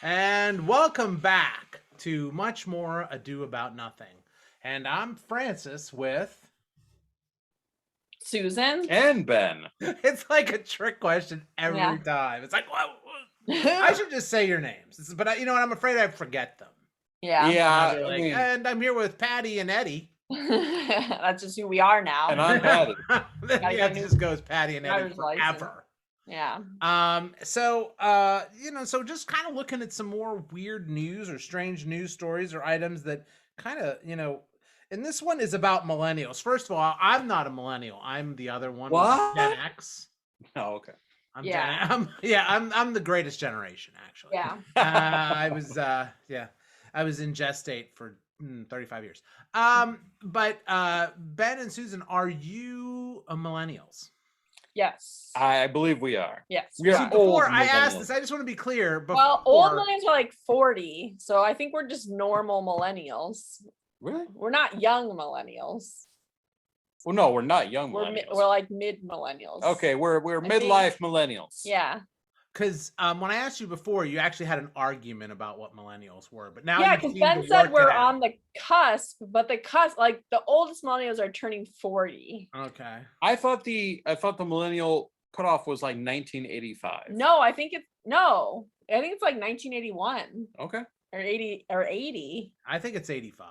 And welcome back to Much More Ado About Nothing. And I'm Francis with. Susan and Ben. It's like a trick question every time. It's like, well, I should just say your names. But you know what? I'm afraid I forget them. Yeah. And, like, and I'm here with Patty and Eddie. That's just who we are now. And I'm Patty. Yeah, it just goes Patty and Eddie forever. License. Yeah. So just kind of looking at some more weird news or strange news stories or items that kind of, and this one is about millennials. First of all, I'm not a millennial. I'm the other one. What? Gen X. Oh, okay. I'm the greatest generation, actually. Yeah. I was in gestate for 35 years. But Ben and Susan, are you millennials? Yes. I believe we are. Yes. We are. Before I ask this, I just want to be clear. Well, old millennials are like 40, so I think we're just normal millennials. Really? We're not young millennials. Well, no, we're not young millennials. We're like mid millennials. Okay, we're midlife millennials. Yeah. Because when I asked you before, you actually had an argument about what millennials were, but now because Ben said we're on the cusp, but the cusp, like the oldest millennials are turning 40. Okay. I thought the millennial cutoff was like 1985. No, I think it's like 1981. Okay. Or 80. I think it's 85.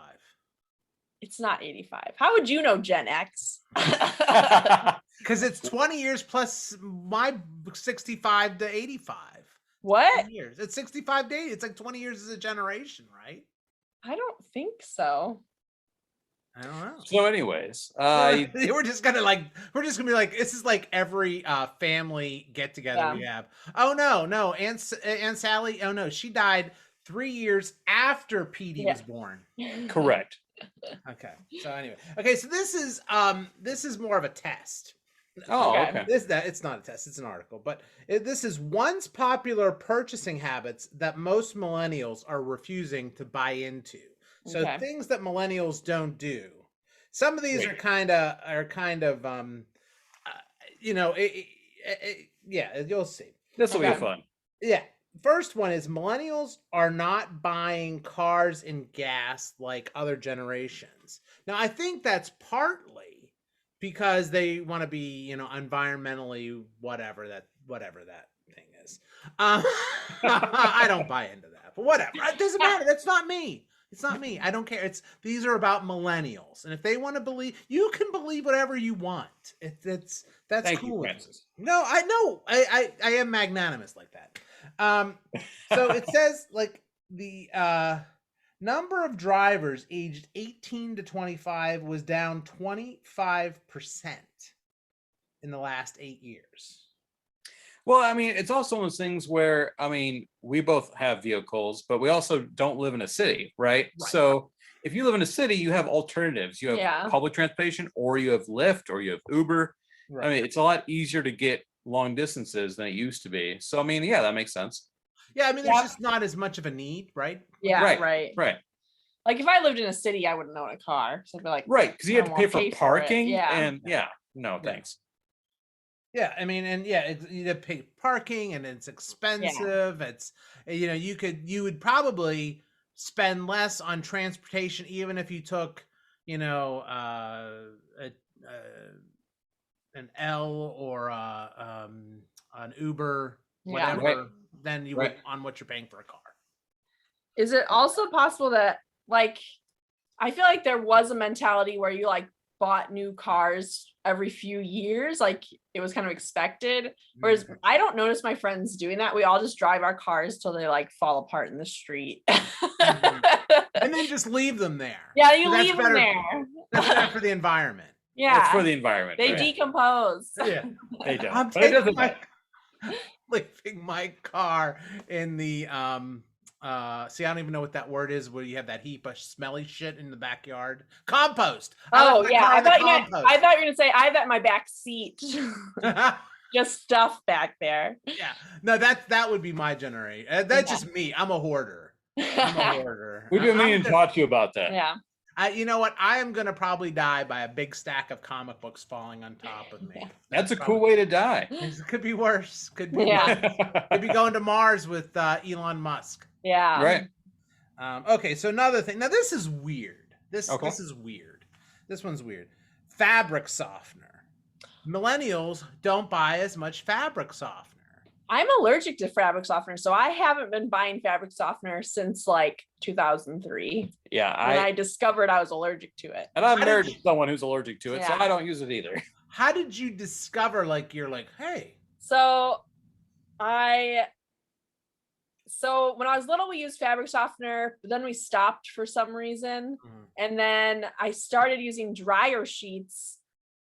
It's not 85. How would you know Gen X? Because it's 20 years plus my 65 to 85. What? Years. It's 65 to 80. It's like 20 years as a generation, right? I don't think so. I don't know. So anyways, we're just gonna be like, this is like every family get together we have. Oh no, Aunt Sally. Oh no, she died 3 years after Petey was born. Correct. Okay. So anyway, so this is more of a test. Oh, okay. It's not a test, it's an article, but this is once popular purchasing habits that most millennials are refusing to buy into. So things that millennials don't do. Some of these are kind of you'll see. This will be fun. Yeah. First one is millennials are not buying cars and gas like other generations. Now, I think that's partly because they want to be, environmentally whatever that thing is. I don't buy into that, but whatever. It doesn't matter. That's not me. It's not me. I don't care. These are about millennials, and if they want to believe, you can believe whatever you want. That's Thank cool. You, Francis. No, I know. I am magnanimous like that. So it says like the number of drivers aged 18 to 25 was down 25% in the last 8 years. Well, I mean, it's also one of those things where, I mean, we both have vehicles, but we also don't live in a city, right? So if you live in a city, you have alternatives. You have public transportation, or you have Lyft, or you have Uber. Right. I mean, it's a lot easier to get long distances than it used to be. So, I mean, yeah, that makes sense. Yeah, I mean, there's just not as much of a need, right? Yeah, right. Like if I lived in a city, I wouldn't own a car. So I'd be like, right, because you have to pay for parking. No, thanks. Yeah, I mean, and you have to pay parking, and it's expensive. It's you would probably spend less on transportation, even if you took an L or an Uber, whatever, than you would on what you're paying for a car. Is it also possible that, like, I feel like there was a mentality where you like bought new cars every few years, like it was kind of expected, whereas I don't notice my friends doing that. We all just drive our cars till they like fall apart in the street. And then just leave them there. Yeah, you leave them there. That's better for the environment. Yeah, it's for the environment. They decompose. Yeah, they don't. I'm leaving my car in the see, I don't even know what that word is, where you have that heap of smelly shit in the backyard. Compost. Oh yeah, I thought you were gonna say I have that in my back seat. Just stuff back there. Yeah, no, that would be my generation. That's just me. I'm a hoarder. We've been meaning to talk to you about that. Yeah. You know what? I am gonna probably die by a big stack of comic books falling on top of me. That's a cool way to die. It could be worse. Could be worse. Could be going to Mars with Elon Musk. Yeah. Right. Okay, so another thing. Now this is weird. This is weird. This one's weird. Fabric softener. Millennials don't buy as much fabric softener. I'm allergic to fabric softener, so I haven't been buying fabric softener since like 2003. Yeah, when I discovered I was allergic to it. And I'm married to someone who's allergic to it, so Yeah. I don't use it either. How did you discover, like, you're like, hey? So when I was little, we used fabric softener, but then we stopped for some reason. And then I started using dryer sheets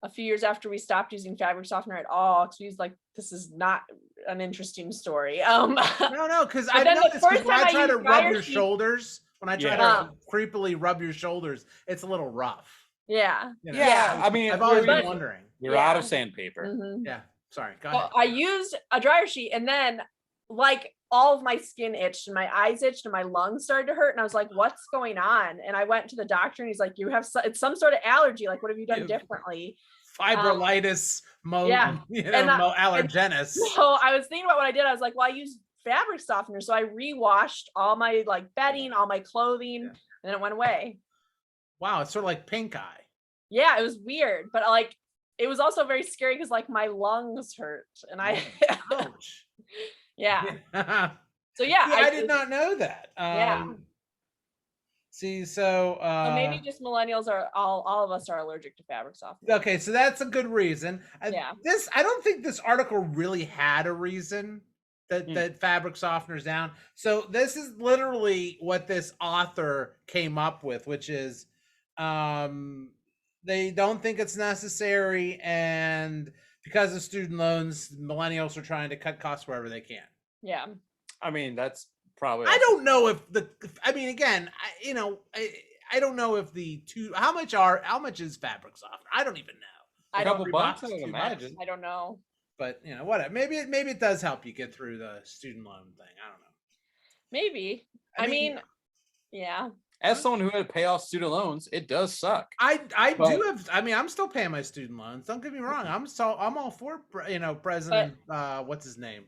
a few years after we stopped using fabric softener at all. Because we used, like, this is not an interesting story. No, because I noticed when I try to rub your shoulders, when I try to creepily rub your shoulders, it's a little rough. Yeah. You know? Yeah. I mean, I've always been wondering. You're out of sandpaper. Mm-hmm. Yeah. Sorry. Go ahead. I used a dryer sheet, and then, like, all of my skin itched and my eyes itched and my lungs started to hurt. And I was like, what's going on? And I went to the doctor, and he's like, it's some sort of allergy. Like, what have you done differently? Fibrilitis, allergenous. So I was thinking about what I did. I was like, well, I used fabric softener. So I re-washed all my, like, bedding, all my clothing, and then it went away. Wow. It's sort of like pink eye. Yeah, it was weird. But, like, it was also very scary because, like, my lungs hurt. And Ouch. Yeah. So yeah, I did not know that. Yeah. See, so maybe just millennials are all of us are allergic to fabric softener. Okay, so that's a good reason. Yeah. I don't think this article really had a reason that fabric softener's down. So this is literally what this author came up with, which is they don't think it's necessary, and because of student loans, millennials are trying to cut costs wherever they can. Yeah. I mean, that's probably. I don't know if again, I don't know if how much is fabric softener? I don't even know. A couple bucks, I would imagine. I don't know. But whatever. Maybe it does help you get through the student loan thing. I don't know. Maybe. I mean, yeah. As someone who had to pay off student loans, it does suck. I'm still paying my student loans. Don't get me wrong. I'm all for President what's his name?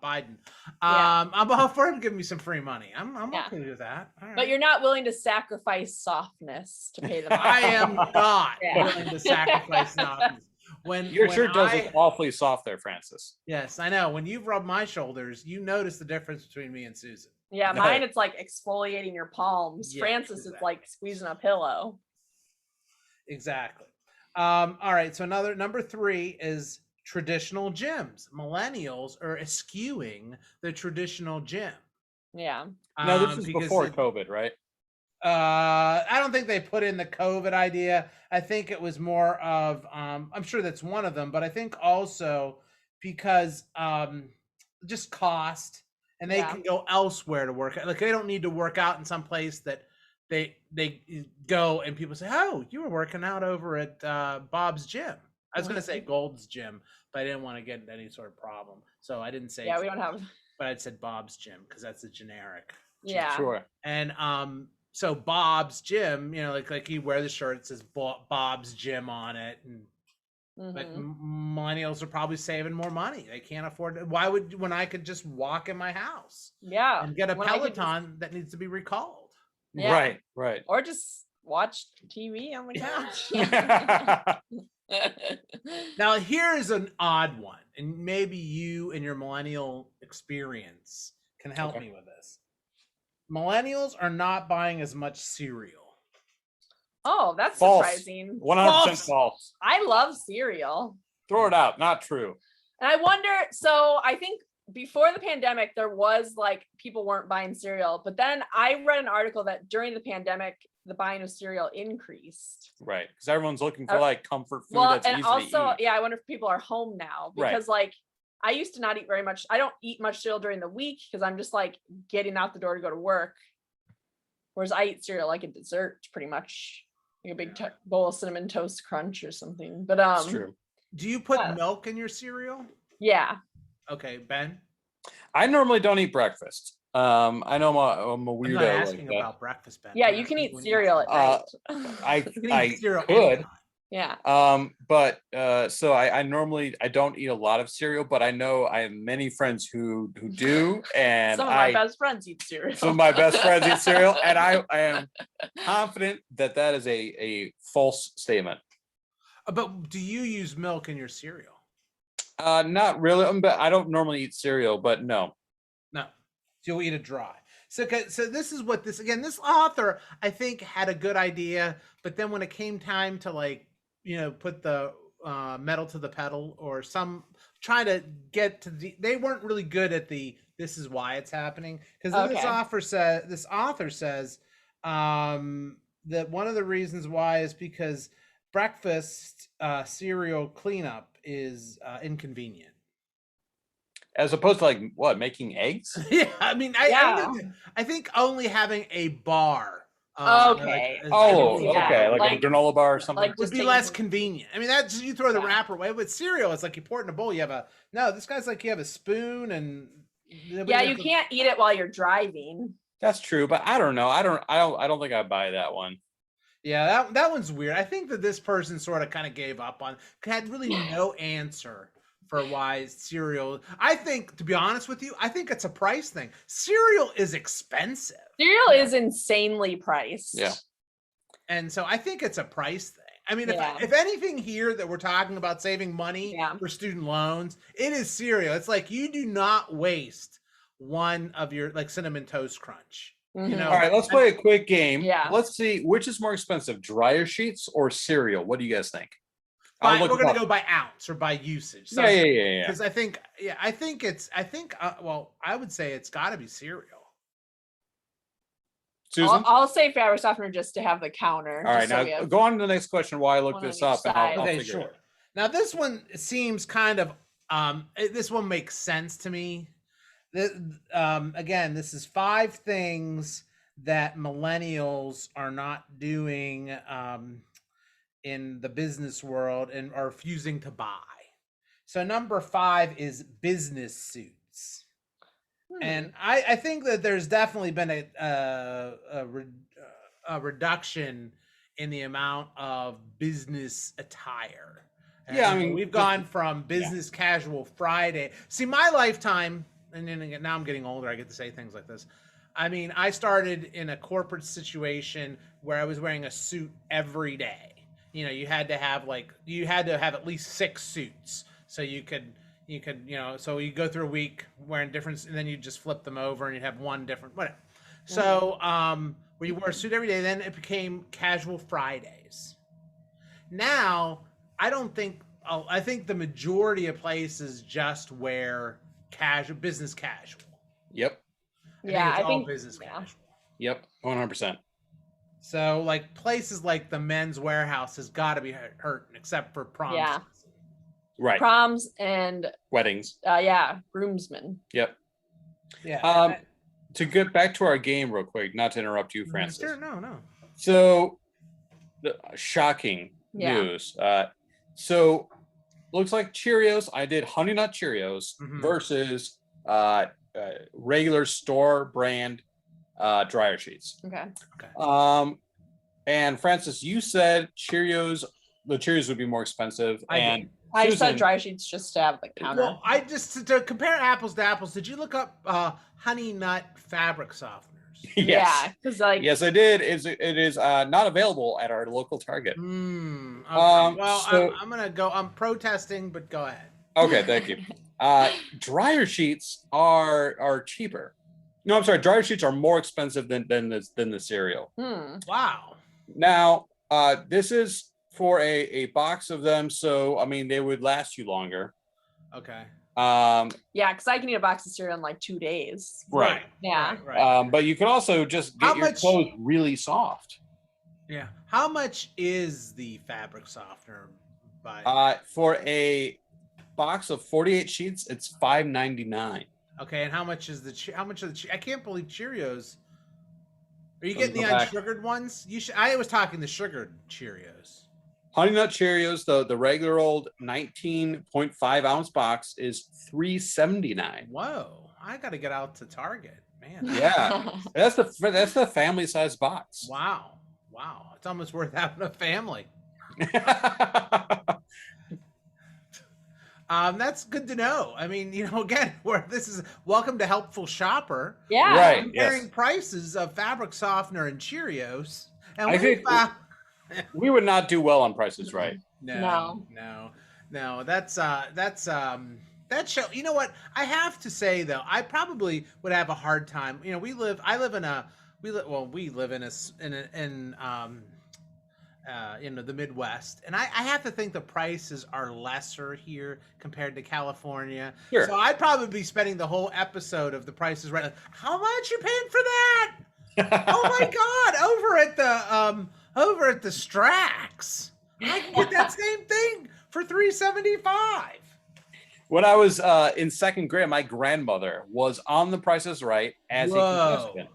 Biden. I'm all for him giving me some free money. I'm okay with that. Right. But you're not willing to sacrifice softness to pay them off. I am not willing to sacrifice softness. Your shirt does look awfully soft there, Francis. Yes, I know. When you've rubbed my shoulders, you notice the difference between me and Susan. Yeah, mine, it's like exfoliating your palms. Yeah, Francis, exactly. It's like squeezing a pillow. Exactly. All right. So number 3 is traditional gyms. Millennials are eschewing the traditional gym. Yeah. No, this is before COVID, right? I don't think they put in the COVID idea. I think it was more of, I'm sure that's one of them, but I think also because just cost. And they can go elsewhere to work. Like, they don't need to work out in some place that they go and people say, "Oh, you were working out over at Bob's gym." I was going to say Gold's gym, but I didn't want to get into any sort of problem, so I didn't say. Yeah, we don't have. But I said Bob's gym because that's a generic. Yeah. Sure. And so Bob's gym, like you wear the shirt, it says Bob's gym on it, and. But millennials are probably saving more money. They can't afford it. Why would, when I could just walk in my house? Yeah. And get a Peloton that needs to be recalled. Yeah. Right. Or just watch TV on the couch. Now, here's an odd one, and maybe you and your millennial experience can help me with this. Millennials are not buying as much cereal. Oh, that's false. Surprising. 100% false. I love cereal. Throw it out. Not true. And I wonder, so I think before the pandemic, there was, like, people weren't buying cereal, but then I read an article that during the pandemic, the buying of cereal increased. Right. Because everyone's looking for like comfort food that's easy to eat. I wonder if people are home now because like I used to not eat very much. I don't eat much cereal during the week because I'm just like getting out the door to go to work. Whereas I eat cereal like a dessert pretty much. Like a big bowl of Cinnamon Toast Crunch or something. But That's true. Do you put milk in your cereal? Yeah. Okay, Ben. I normally don't eat breakfast. I know I'm a weirdo. I'm not asking about breakfast, Ben. Yeah, you can eat cereal at night. I could. Yeah. But So I normally I don't eat a lot of cereal, but I know I have many friends who do, and some of my best friends eat cereal. Some of my best friends eat cereal, and I am confident that that is a false statement. But do you use milk in your cereal? Not really. But I don't normally eat cereal, but no. No, you'll eat it dry. So this is what this author I think had a good idea, but then when it came time to like put the metal to the pedal or try to get to they weren't really good at this is why it's happening, because this author says that one of the reasons why is because breakfast cereal cleanup is inconvenient. As opposed to like what, making eggs? Yeah, I mean, I think only having a bar. Okay. Like a granola bar or something. Like would be less convenient. I mean, that's you throw the wrapper away. With cereal, it's like you pour it in a bowl. You have this guy's like you have a spoon and. Yeah, you can't eat it while you're driving. That's true, but I don't know. I don't think I buy that one. Yeah, that one's weird. I think that this person sort of kind of gave up on, had really no answer for why cereal. I think, to be honest with you, I think it's a price thing. Cereal is expensive. Cereal is insanely priced. Yeah. And so I think it's a price thing. I mean, if anything here that we're talking about saving money for student loans, it is cereal. It's like you do not waste one of your like Cinnamon Toast Crunch. Mm-hmm. All right, let's play a quick game. Yeah. Let's see which is more expensive, dryer sheets or cereal. What do you guys think? We're going to go by ounce or by usage. So yeah. Because I think I would say it's got to be cereal. Susan? I'll say fabric softener just to have the counter. All right, now go on to the next question while I look this up. And I'll figure it. Now this one seems kind of this one makes sense to me. Again, this is 5 things that millennials are not doing in the business world and are refusing to buy. So number 5 is business suits. And I think that there's definitely been a reduction in the amount of business attire. Yeah, I mean, we've gone from business casual Friday. See, my lifetime, and then again, now I'm getting older, I get to say things like this. I mean, I started in a corporate situation where I was wearing a suit every day. You had to have at least 6 suits so you could so you go through a week wearing different, and then you just flip them over and you'd have one different whatever. So where you wore a suit every day, then it became casual Fridays. Now I think the majority of places just wear business casual. Yep. I think business casual. Yep, 100%. So like places like the Men's Warehouse has got to be hurting, except for proms. Yeah. Right. Proms and weddings. Groomsmen. Yep. Yeah. To get back to our game real quick, not to interrupt you, Francis. Sure, no. So, shocking news. So, looks like Cheerios. I did Honey Nut Cheerios versus regular store brand dryer sheets. Okay. And Francis, you said Cheerios. The Cheerios would be more expensive. I said dryer sheets just to have the counter. Well, I just to compare apples to apples. Did you look up Honey Nut fabric softeners? Yes. Yeah, because yes, I did. It is not available at our local Target. Okay. I'm gonna go. I'm protesting, but go ahead. Okay, thank you. Dryer sheets are cheaper. No, I'm sorry. Dryer sheets are more expensive than the cereal. Wow. Now, this is for a box of them, so I mean they would last you longer. Okay. Because I can eat a box of cereal in like 2 days. Right. Yeah. Right. But you could also just get your clothes really soft. Yeah. How much is the fabric softener for a box of 48 sheets, it's $5.99. Okay, and how much is I can't believe Cheerios. Are you getting the unsugared ones? I was talking the sugared Cheerios. Honey Nut Cheerios, the regular old 19.5 ounce box is $3.79. Whoa! I got to get out to Target, man. Yeah, that's the family size box. Wow! It's almost worth having a family. That's good to know. I mean, again, where this is welcome to Helpful Shopper. Yeah. Right. Comparing Yes. prices of fabric softener and Cheerios, and I think found we would not do well on Prices Right. No. That's that show. You know what? I have to say though, I probably would have a hard time. We live in the Midwest, and I have to think the prices are lesser here compared to California. Sure. So I'd probably be spending the whole episode of The Price is Right. Like, how much you paying for that? Oh my God! Over at the Strax, I can get that same thing for $3.75. When I was in second grade, my grandmother was on The Price is Right as a contestant.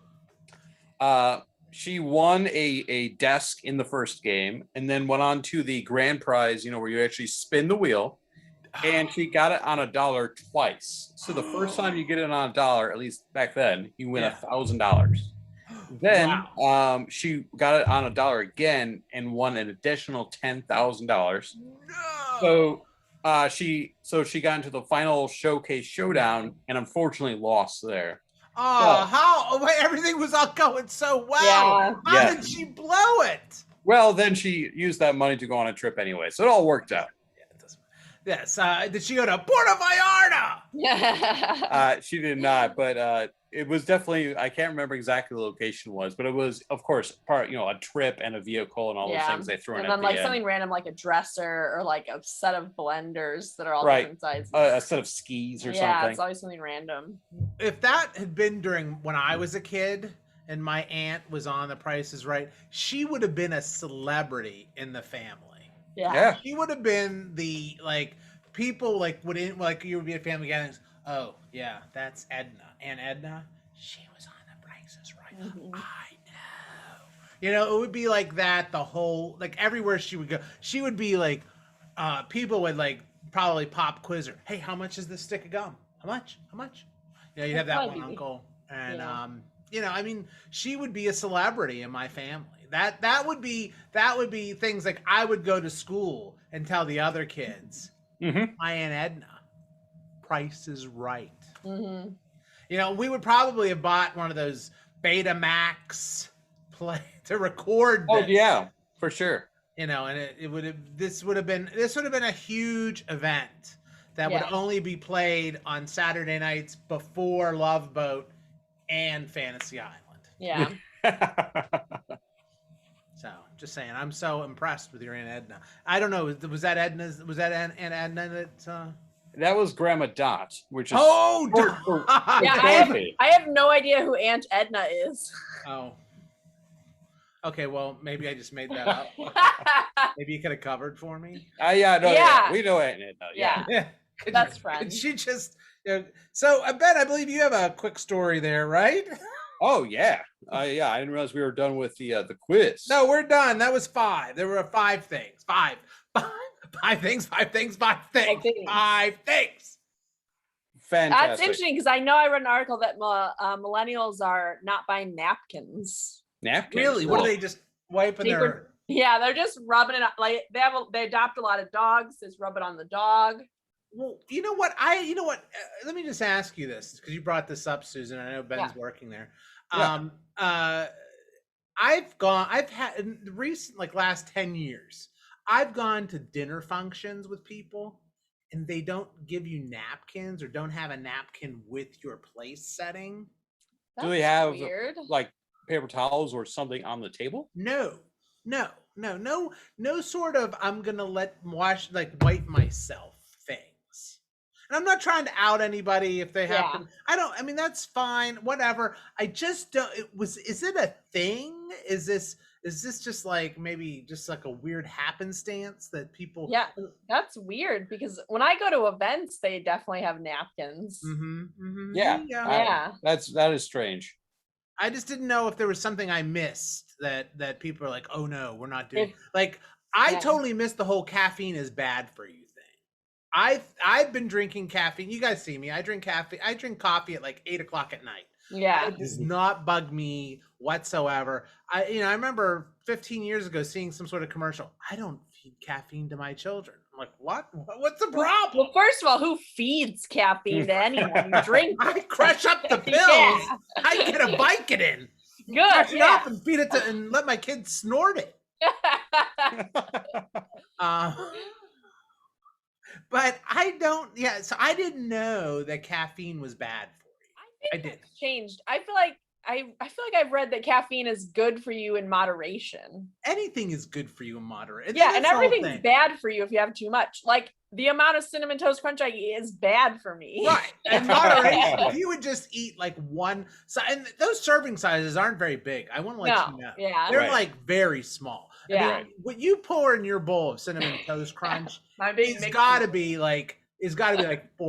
She won a desk in the first game and then went on to the grand prize, where you actually spin the wheel. And she got it on $1 twice. So the first time you get it on $1, at least back then, you win $1,000. Then she got it on $1 again and won an additional $10,000. No. So she got into the final showcase showdown and unfortunately lost there. Everything was all going so well. Yeah. How did she blow it? Well, then she used that money to go on a trip anyway, so it all worked out. Yes. Did she go to Puerto Vallarta? Yeah. She did not, but it was definitely, I can't remember exactly the location was, but it was, of course, part, a trip and a vehicle and all those things they threw in. And then like something random like a dresser or like a set of blenders that are all different sizes. A set of skis or something. Yeah, it's always something random. If that had been during when I was a kid and my aunt was on The Price is Right, she would have been a celebrity in the family. Yeah. She would have been the people you would be at family gatherings. Oh yeah, that's Edna. And Edna, she was on The Price is Right. Mm-hmm. I know. It would be like that the whole everywhere she would go. She would be people would probably pop quiz her. Hey, how much is this stick of gum? How much? You'd have that one uncle. And I mean, she would be a celebrity in my family. That would be things like I would go to school and tell the other kids, my Aunt Edna, Price is Right. Mm-hmm. We would probably have bought one of those Betamax play to record this. Oh yeah, for sure. And this would have been a huge event that would only be played on Saturday nights before Love Boat and Fantasy Island. Yeah. So, just saying, I'm so impressed with your Aunt Edna. I don't know, was that Edna's? Was that Aunt Edna that? That was Grandma Dot, which is I have no idea who Aunt Edna is. Oh. Okay, well, maybe I just made that up. Maybe you could have covered for me. We know Aunt Edna. Yeah. Best friend. She just. So, Ben, I believe you have a quick story there, right? Oh yeah, I didn't realize we were done with the quiz. No, we're done. That was 5. There were 5 things. Five things. Fantastic. That's interesting because I know I read an article that millennials are not buying napkins. Napkins? Really? What are they just wiping their? Yeah, they're just rubbing it on. Like they adopt a lot of dogs. Just rub it on the dog. Well, you know what? Let me just ask you this because you brought this up, Susan. I know Ben's working there. I've had in the recent last 10 years, I've gone to dinner functions with people and they don't give you napkins or don't have a napkin with your place setting. Do they have weird. Paper towels or something on the table? No sort of I'm gonna wipe myself things. And I'm not trying to out anybody if they have to. I mean, that's fine, whatever. I just don't. Is it a thing? Is this just maybe just a weird happenstance that people? Yeah, that's weird because when I go to events, they definitely have napkins. Yeah. That is strange. I just didn't know if there was something I missed that people are like, oh no, we're not doing. I totally missed the whole caffeine is bad for you thing. I've been drinking caffeine. You guys see me. I drink caffeine. I drink coffee at 8 o'clock at night. Yeah. It does not bug me whatsoever. I remember 15 years ago seeing some sort of commercial. I don't feed caffeine to my children. I'm like, what? What's the problem? Well, first of all, who feeds caffeine to anyone? You drink. I crush up the pills. Yeah. I get a Vicodin. Good. Crush it up and feed it to, and let my kids snort it. But I don't. Yeah, so I didn't know that caffeine was bad for you. I did. Changed. I feel like I've read that caffeine is good for you in moderation. Anything is good for you in moderation. Yeah, and everything's bad for you if you have too much. Like the amount of Cinnamon Toast Crunch I eat is bad for me. Right. And moderation, if you would just eat like one, and those serving sizes aren't very big. I want to let you know. Yeah. They're like very small. Yeah. I mean, what you pour in your bowl of Cinnamon Toast Crunch, it's got to be like 4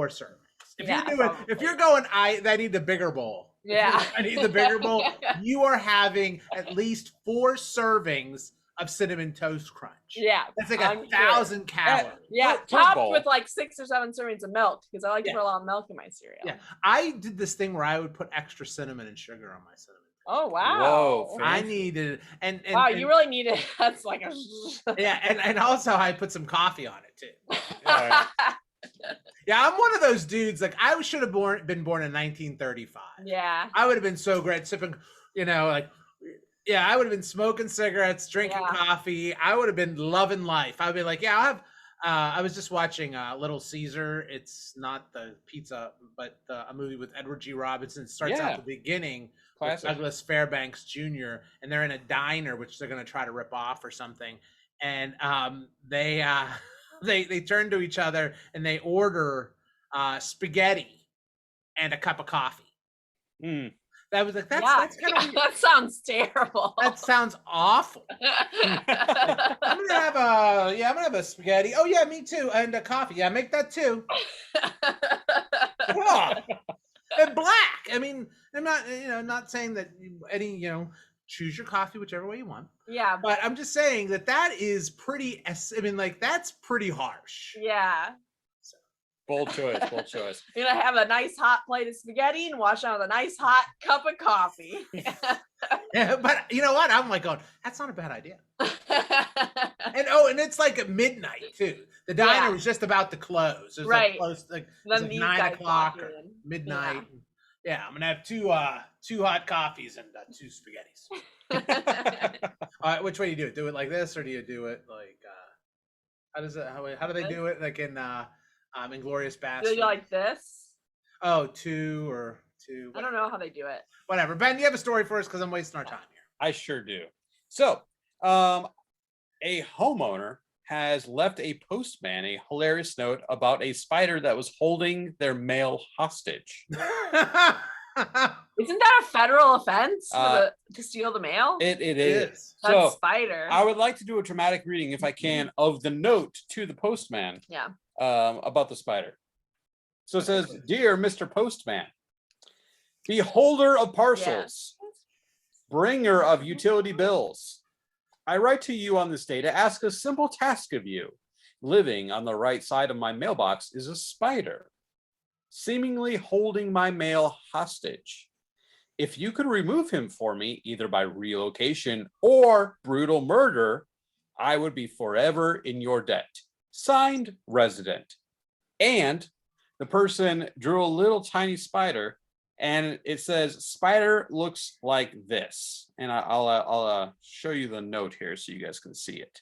servings. If you're going, I need the bigger bowl. Yeah. I need the bigger bowl. You are having at least 4 servings of Cinnamon Toast Crunch. Yeah. That's like 1,000 calories. Yeah. Topped with like 6 or 7 servings of milk because I like to put a lot of milk in my cereal. Yeah. I did this thing where I would put extra cinnamon and sugar on my cinnamon. Oh wow! Whoa! I needed and wow, you really need it. That's like a yeah, and also I put some coffee on it too. Yeah, I'm one of those dudes. Like I should have been born in 1935. Yeah, I would have been so great sipping. I would have been smoking cigarettes, drinking coffee. I would have been loving life. I would be like, I'll have. I was just watching Little Caesar. It's not the pizza, but a movie with Edward G. Robinson. It starts out the beginning. With Douglas Fairbanks Jr. and they're in a diner, which they're going to try to rip off or something. And they turn to each other and they order spaghetti and a cup of coffee. That was like that's kind of that sounds terrible. That sounds awful. I'm gonna have a spaghetti. Oh yeah, me too, and a coffee. Yeah, make that too. And black. I mean, I'm not saying that choose your coffee whichever way you want. Yeah. But I'm just saying that is pretty. I mean, like that's pretty harsh. Yeah. So. Bold choice. Bold choice. You're gonna have a nice hot plate of spaghetti and wash down with a nice hot cup of coffee. Yeah, but you know what? I'm like going, that's not a bad idea. And it's like at midnight too. The diner was just about to close. It was like close, like 9 o'clock or midnight. Yeah, I'm gonna have two hot coffees and 2 spaghettis. All right, which way do you do it? Do it like this, or do you do it like how do they do it? Like in Inglourious Basterds? Do you like this? Oh, 2 or 2. I don't know how they do it. Whatever. Ben, you have a story for us because I'm wasting our time here. I sure do. So, a homeowner has left a postman a hilarious note about a spider that was holding their mail hostage. Isn't that a federal offense to steal the mail? It is. That's spider. I would like to do a dramatic reading, if I can, of the note to the postman. Yeah. About the spider. So it says, "Dear Mr. Postman, beholder of parcels, bringer of utility bills, I write to you on this day to ask a simple task of you. Living on the right side of my mailbox is a spider, seemingly holding my mail hostage. If you could remove him for me, either by relocation or brutal murder, I would be forever in your debt. Signed, Resident." And the person drew a little tiny spider, and it says, "Spider looks like this." And I'll show you the note here so you guys can see it.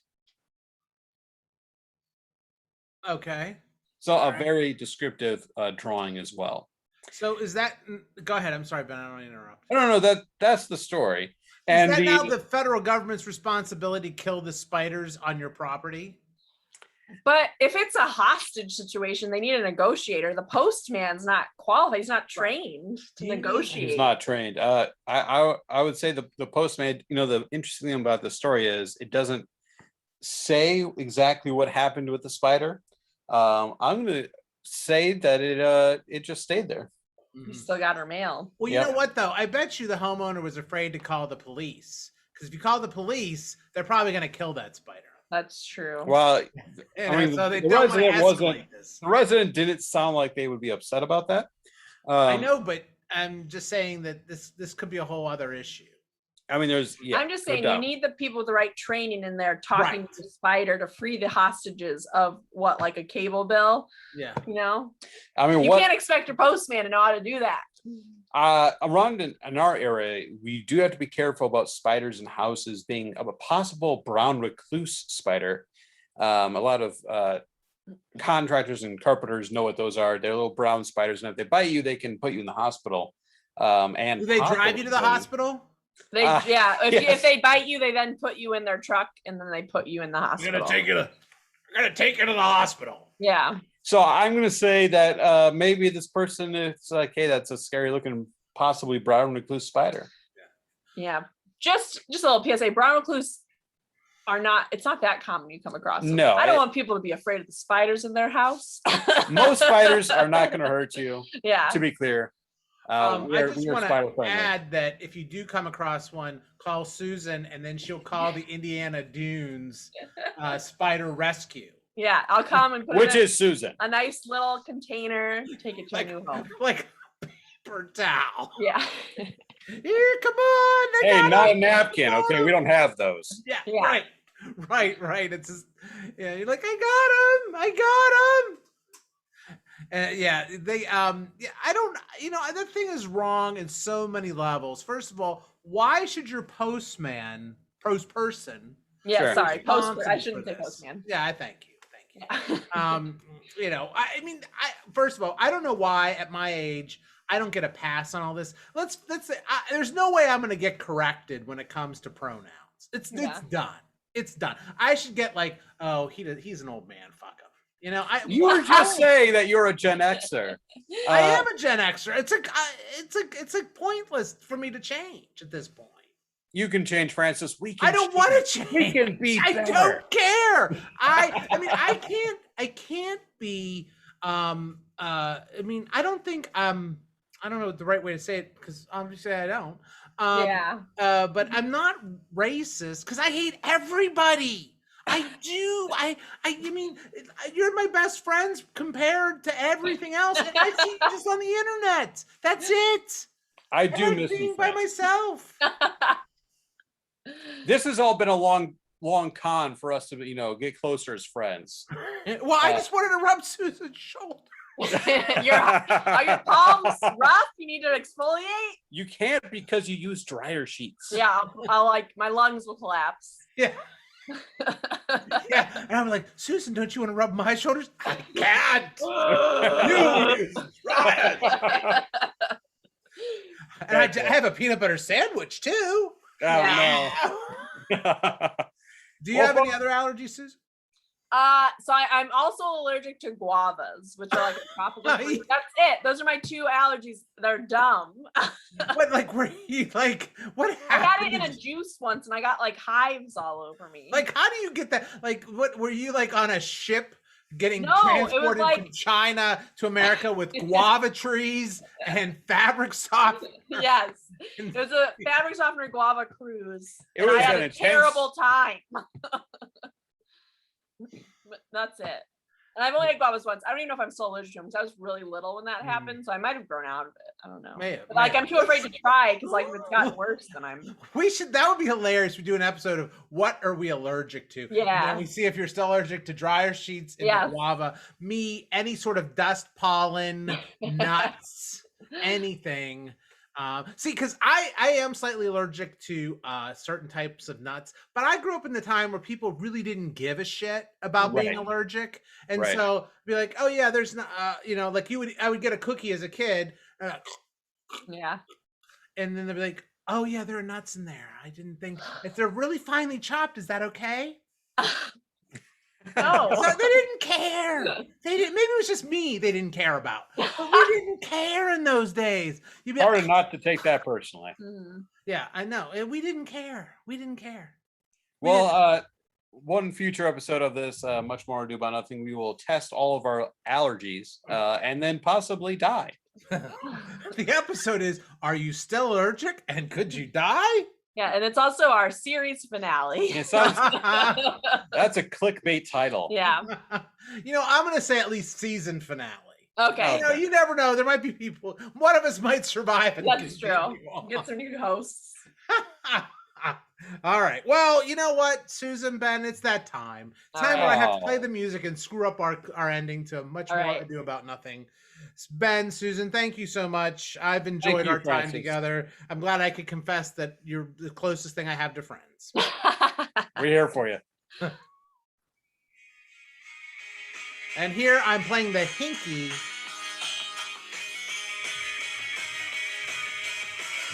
Okay. So a very descriptive drawing as well. So is that? Go ahead. I'm sorry, Ben. I don't want to interrupt. No. That's the story. And is that now the federal government's responsibility to kill the spiders on your property? But if it's a hostage situation, they need a negotiator. The postman's not qualified. He's not trained to negotiate. He's not trained. I would say the postman, the interesting thing about the story is it doesn't say exactly what happened with the spider. I'm going to say that it just stayed there. You still got her mail. Well, you know what, though? I bet you the homeowner was afraid to call the police. Because if you call the police, they're probably going to kill that spider. That's true. Well, so they don't want to escalate this. The resident didn't sound like they would be upset about that. I know, but I'm just saying that this could be a whole other issue. I mean, I'm just saying you need the people with the right training in there talking to the spider to free the hostages of what, like a cable bill. Yeah. You know, I mean, you can't expect your postman to know how to do that. Around in our area, we do have to be careful about spiders in houses being of a possible brown recluse spider. A lot of contractors and carpenters know what those are. They're little brown spiders, and if they bite you, they can put you in the hospital. And do they drive you to the hospital? If they bite you, they then put you in their truck, and then they put you in the hospital. We're gonna take you to the hospital. Yeah. So I'm gonna say that maybe this person is like, hey, that's a scary looking, possibly brown recluse spider. Yeah. Just a little PSA: brown recluse are not. It's not that common you come across them. No, I don't want people to be afraid of the spiders in their house. Most spiders are not going to hurt you. Yeah. To be clear. I just want to add that if you do come across one, call Susan, and then she'll call the Indiana Dunes Spider Rescue. Yeah, I'll come and put which is Susan. A nice little container, take it to a new home. Like a paper towel. Yeah. Here, come on. Hey, not a napkin. Okay, we don't have those. Yeah. Right. It's just, you're like, I got him. I don't, that thing is wrong in so many levels. First of all, why should your person? Yeah, sure. Sorry, postman. I shouldn't say postman. Yeah, thank you. First of all, I don't know why at my age I don't get a pass on all this. Let's say there's no way I'm going to get corrected when it comes to pronouns. It's done. It's done. I should get like, oh, he's an old man. Fuck him. You were just saying that you're a Gen Xer. I am a Gen Xer. It's pointless for me to change at this point. You can change, Francis. I don't want to change. We can be better. I don't care. I can't be. I don't think I don't know the right way to say it because obviously I don't. But I'm not racist because I hate everybody. I do. I mean, you're my best friends compared to everything else. And I see you just on the internet. That's it. I do miss being by myself. This has all been a long con for us to, get closer as friends. Well, I just wanted to rub Susan's shoulder. Are your palms rough? You need to exfoliate? You can't because you use dryer sheets. Yeah, I'll my lungs will collapse. Yeah. And I'm like, Susan, don't you want to rub my shoulders? I can't. And I have a peanut butter sandwich too. Oh no. Do you have any other allergies, Susan? So I'm also allergic to guavas, which are like a tropical fruit. That's it. Those are my two allergies. They're dumb. What were you like? What happened? I had it in a juice once, and I got like hives all over me. Like, how do you get that? Like, what were you like on a ship getting transported from China to America with guava trees and fabric softener? Yes, it was a fabric softener guava cruise. I had a terrible time. But that's it. And I've only had guavas once. I don't even know if I'm still allergic to them because I was really little when that happened, so I might have grown out of it. I don't know. I'm too afraid to try because if it's gotten worse, then I'm. That would be hilarious. We do an episode of what are we allergic to? Yeah. And we see if you're still allergic to dryer sheets and guava. Me, any sort of dust, pollen, nuts, anything. See, because I am slightly allergic to certain types of nuts, but I grew up in the time where people really didn't give a shit about being allergic, and so be like, oh yeah, there's not, like I would get a cookie as a kid, and then they'd be like, oh yeah, there are nuts in there. I didn't think if they're really finely chopped, is that okay? No, so they didn't care. They didn't. Maybe it was just me. They didn't care about. But we didn't care in those days. You'd be harder not to take that personally. Yeah, I know. We didn't care. Well, one future episode of this, much more ado about nothing. We will test all of our allergies and then possibly die. The episode is: are you still allergic? And could you die? Yeah, and it's also our series finale. That's a clickbait title. Yeah. I'm going to say at least season finale. Okay. You never know. There might be people. One of us might survive. That's true. Get some new hosts. All right. Well, you know what, Susan, Ben, it's that time. Time where I have to play the music and screw up our ending to Much More Ado About Nothing. Ben, Susan, thank you so much. I've enjoyed our time together. I'm glad I could confess that you're the closest thing I have to friends. We're here for you. And here I'm playing the hinky